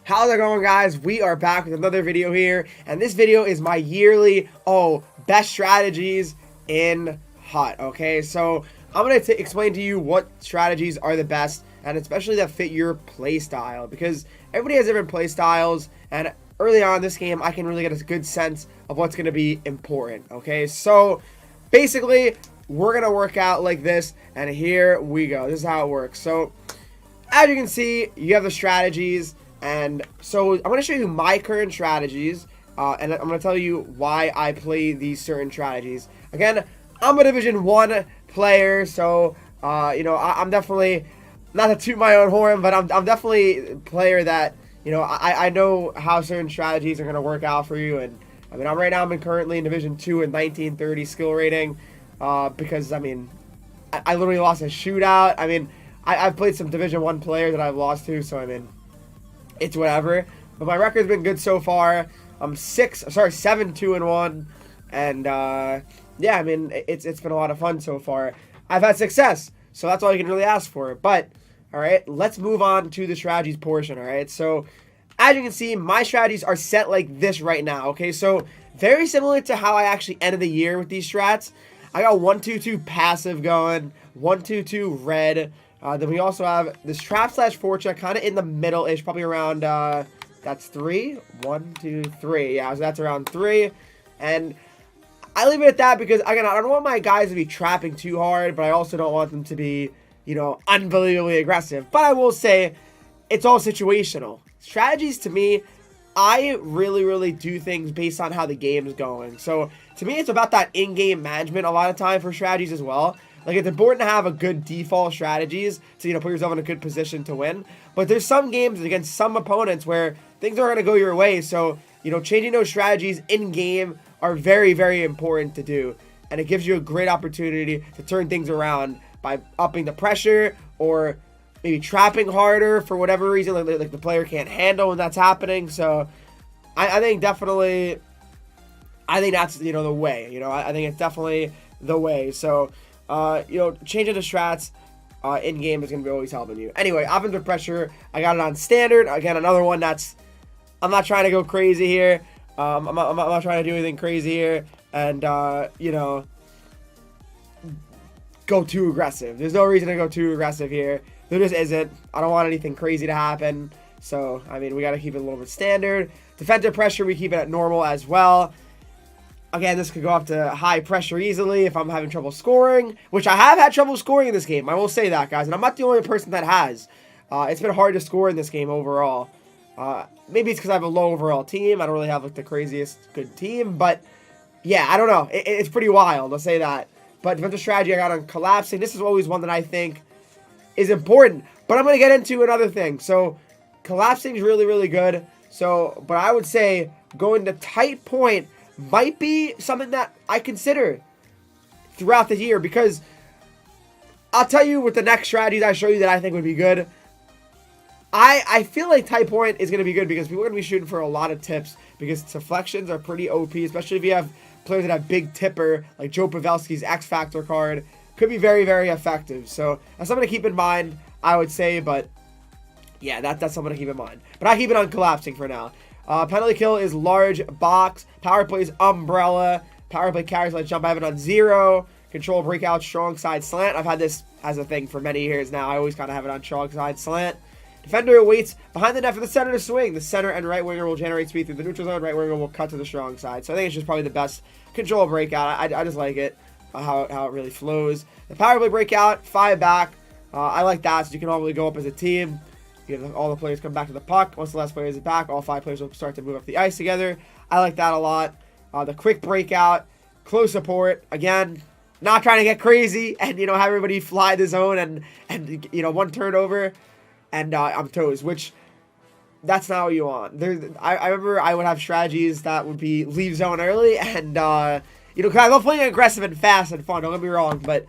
How's it going, guys? We are back with another video here, and this video is my yearly best strategies in HUT. Okay, so I'm gonna explain to you what strategies are the best, and especially that fit your play style, because everybody has different play styles, and early on in this game I can really get a good sense of what's gonna be important. Okay, so basically we're gonna work out like this, and here we go. This is how it works. So as you can see, you have the strategies. And so I'm going to show you my current strategies, and I'm going to tell you why I play these certain strategies. Again, I'm a Division 1 player, so, I'm definitely, not to toot my own horn, but I'm definitely a player that, I know how certain strategies are going to work out for you. And, right now I'm currently in Division 2 with 1930 skill rating, because, I literally lost a shootout. I've played some Division 1 players that I've lost to, so, it's whatever, but my record's been good so far. I'm 7-2-1, and yeah, it's been a lot of fun so far. I've had success, so that's all you can really ask for. But all right, let's move on to the strategies portion. All right, so as you can see, my strategies are set like this right now. Okay, so very similar to how I actually ended the year with these strats. I got 1-2-2 passive going, 1-2-2 red. Then we also have this trap / forecheck kind of in the middle-ish, probably around, that's 3. 1, 2, 3. Yeah, so that's around 3. And I leave it at that because, again, I don't want my guys to be trapping too hard, but I also don't want them to be, unbelievably aggressive. But I will say, it's all situational. Strategies, to me, I really do things based on how the game is going. So, to me, it's about that in-game management a lot of time for strategies as well. Like, it's important to have a good default strategies to, put yourself in a good position to win. But there's some games against some opponents where things aren't going to go your way. So, changing those strategies in-game are very important to do. And it gives you a great opportunity to turn things around by upping the pressure or maybe trapping harder for whatever reason. Like the player can't handle when that's happening. So, I think definitely, that's, the way. I think it's definitely the way. So, changing the strats in game is going to be always helping you. Anyway, offensive pressure, I got it on standard. Again, another one that's, I'm not trying to go crazy here. I'm not trying to do anything crazy here. And, go too aggressive. There's no reason to go too aggressive here. There just isn't. I don't want anything crazy to happen. So, we got to keep it a little bit standard. Defensive pressure, we keep it at normal as well. Again, this could go up to high pressure easily if I'm having trouble scoring, which I have had trouble scoring in this game. I will say that, guys, and I'm not the only person that has. It's been hard to score in this game overall. Maybe it's because I have a low overall team. I don't really have the craziest good team, but yeah, I don't know. It's pretty wild, I'll say that. But defensive strategy I got on collapsing. This is always one that I think is important, but I'm going to get into another thing. So collapsing is really good. So, but I would say going to tight point might be something that I consider throughout the year, because I'll tell you with the next strategies I show you that I think would be good. I feel like tight point is going to be good because people are going to be shooting for a lot of tips, because deflections are pretty OP, especially if you have players that have big tipper, like Joe Pavelski's X Factor card. Could be very effective. So that's something to keep in mind, I would say. But yeah, that's something to keep in mind. But I keep it on collapsing for now. Penalty kill is large box. Power play is umbrella. Power play carries like jump. I have it on 0. Control breakout, strong side slant. I've had this as a thing for many years now. I always kind of have it on strong side slant. Defender waits behind the net for the center to swing. The center and right winger will generate speed through the neutral zone. Right winger will cut to the strong side. So I think it's just probably the best control breakout. I just like it, how it really flows. The power play breakout, 5 back. I like that, so you can probably go up as a team. You have all the players come back to the puck. Once the last player is back, all 5 players will start to move up the ice together. I like that a lot. The quick breakout, close support. Again, not trying to get crazy and, have everybody fly the zone and one turnover and I'm toast, which that's not what you want. I remember I would have strategies that would be leave zone early and, because I love playing aggressive and fast and fun. Don't get me wrong, but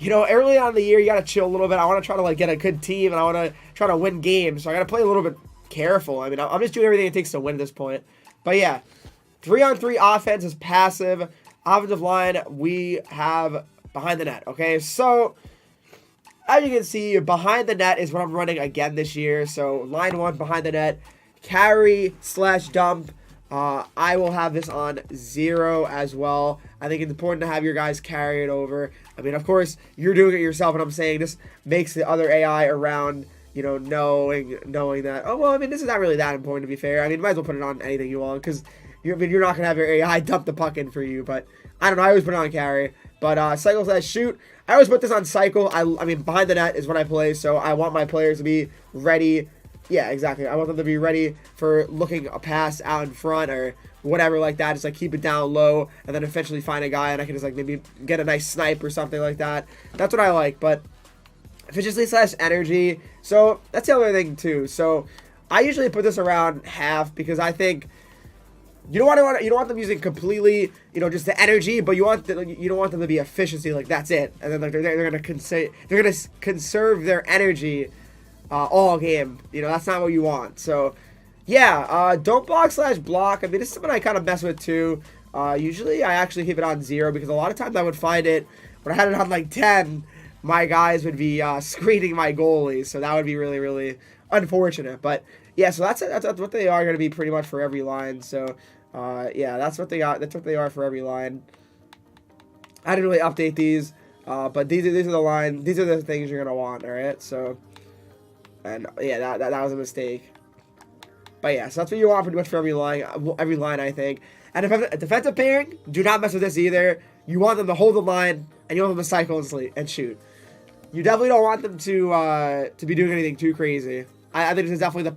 early on in the year, you got to chill a little bit. I want to try to, get a good team, and I want to try to win games. So I got to play a little bit careful. I'm just doing everything it takes to win at this point. But, yeah, 3-on-3 offense is passive. Offensive line, we have behind the net, okay? So, as you can see, behind the net is what I'm running again this year. So, line 1 behind the net. carry slash dump, I will have this on 0 as well. I think it's important to have your guys carry it over. I mean, of course, you're doing it yourself, and I'm saying this makes the other AI around, you know, knowing that, oh, well, I mean, this is not really that important, to be fair. I mean, you might as well put it on anything you want, because you're not going to have your AI dump the puck in for you, but I don't know, I always put it on carry. But cycle slash shoot, I always put this on cycle. I mean, behind the net is when I play, so I want my players to be ready. Yeah, exactly. I want them to be ready for looking a pass out in front or whatever like that. Just like keep it down low and then eventually find a guy and I can just like maybe get a nice snipe or something like that. That's what I like. But efficiency slash energy. So that's the other thing too. So I usually put this around half because I think you don't want them using completely, you know, just the energy, but you don't want them to be efficiency, like that's it. And then like they're gonna conserve their energy all game. You know, that's not what you want. So yeah, don't block slash block. I mean, this is something I kind of mess with too. Usually I actually keep it on 0 because a lot of times I would find it when I had it on like 10, my guys would be screening my goalies, so that would be really, really unfortunate. But yeah, so that's what they are going to be pretty much for every line. So yeah, that's what they are for every line. I didn't really update these, but these are the line. These are the things you're gonna want. All right, so. And yeah, that was a mistake. But yeah, so that's what you want pretty much for every line, I think. And defensive pairing, do not mess with this either. You want them to hold the line, and you want them to cycle and shoot. You definitely don't want them to be doing anything too crazy. I think this is definitely the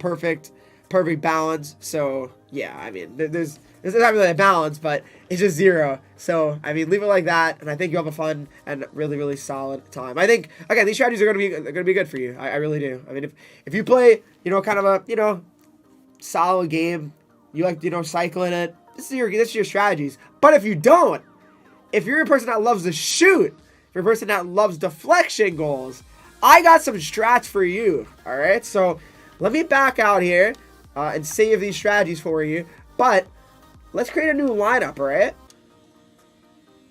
perfect balance. So yeah, I mean, there's not really a balance, but it's just 0. So I mean, leave it like that, and I think you'll have a fun and really, really solid time. I think again, these strategies are gonna be good for you. I really do. I mean, if you play, you know, kind of a, you know, solid game, you like, you know, cycling it, this is your strategies. But if you don't, if you're a person that loves to shoot, if you're a person that loves deflection goals, I got some strats for you. All right, so let me back out here and save these strategies for you. But let's create a new lineup, all right?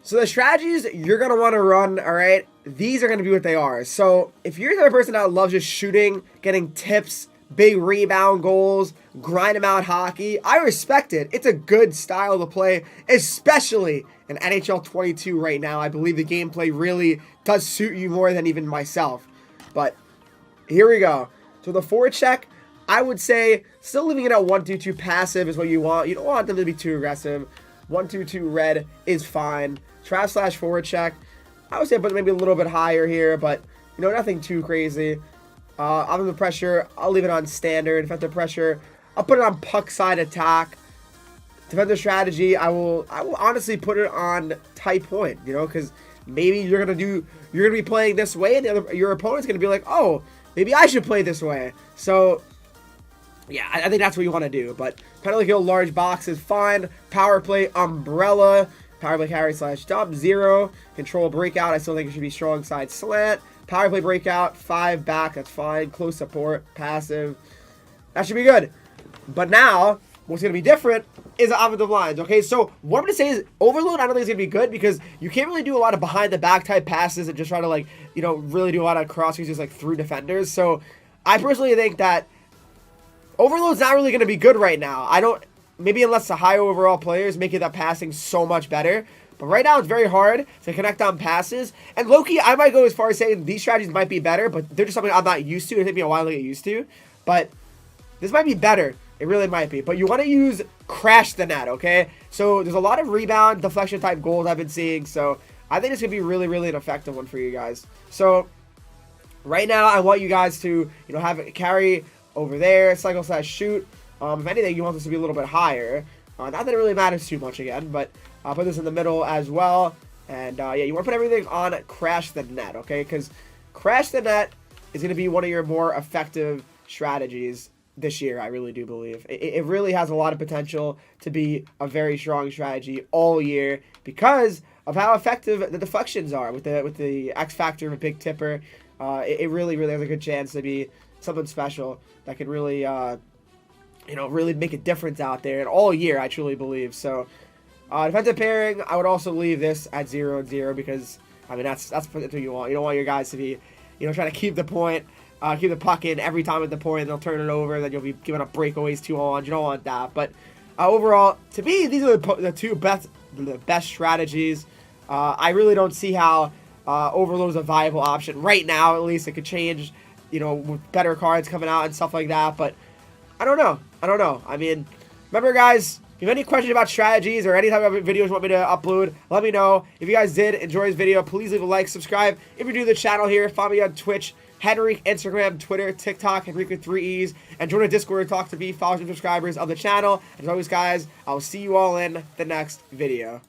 So the strategies you're going to want to run, all right, these are going to be what they are. So if you're the type of person that loves just shooting, getting tips, big rebound goals, grind them out hockey, I respect it. It's a good style to play, especially in NHL 22 right now. I believe the gameplay really does suit you more than even myself. But here we go. So the forecheck, I would say still leaving it at 1-2-2 passive is what you want. You don't want them to be too aggressive. 1-2-2 red is fine. Trap slash forecheck, I would say put maybe a little bit higher here, but you know, nothing too crazy. Offensive pressure, I'll leave it on standard. Defensive pressure, I'll put it on puck side attack. Defensive strategy, I will honestly put it on tight point, you know, because maybe you're gonna be playing this way, and your opponent's gonna be like, oh, maybe I should play this way. So yeah, I think that's what you want to do. But penalty kill, large box is fine. Power play, umbrella. Power play carry slash dump, 0. Control breakout, I still think it should be strong side slant. Power play breakout, 5 back, that's fine. Close support, passive. That should be good. But now, what's going to be different is the offensive lines, okay? So what I'm going to say is overload, I don't think it's going to be good because you can't really do a lot of behind the back type passes and just try to, like, you know, really do a lot of cross just like through defenders. So I personally think that overload's not really going to be good right now. Maybe unless the high overall players make it that passing so much better. But right now it's very hard to connect on passes. And low-key, I might go as far as saying these strategies might be better, but they're just something I'm not used to. It took me a while to get used to. But this might be better. It really might be. But you want to use crash the net, okay? So there's a lot of rebound, deflection type goals I've been seeing. So I think it's going to be really, really an effective one for you guys. So right now I want you guys to, you know, have it carry over there, cycle slash shoot. If anything, you want this to be a little bit higher. Not that it really matters too much again, but I'll put this in the middle as well. And yeah, you want to put everything on crash the net, okay? Because crash the net is going to be one of your more effective strategies this year, I really do believe. It really has a lot of potential to be a very strong strategy all year because of how effective the deflections are with the X factor of a big tipper. It really, really has a good chance to be something special that could really, you know, really make a difference out there and all year, I truly believe. So, defensive pairing, I would also leave this at 0-0 because, I mean, that's what you want. You don't want your guys to be, you know, trying to keep the point keep the puck in every time at the point, and they'll turn it over, then you'll be giving up breakaways 2-on-1. You don't want that. But overall, to me, these are the two best strategies. I really don't see how Overload is a viable option right now. At least it could change, you know, with better cards coming out and stuff like that. But I don't know. I mean, remember, guys, if you have any questions about strategies or any type of videos you want me to upload, let me know. If you guys did enjoy this video, please leave a like, subscribe. If you're new to the channel here, follow me on Twitch, Henreek, Instagram, Twitter, TikTok, Henreek with 3 E's, and join the Discord and talk to me, followers and subscribers of the channel. As always, guys, I will see you all in the next video.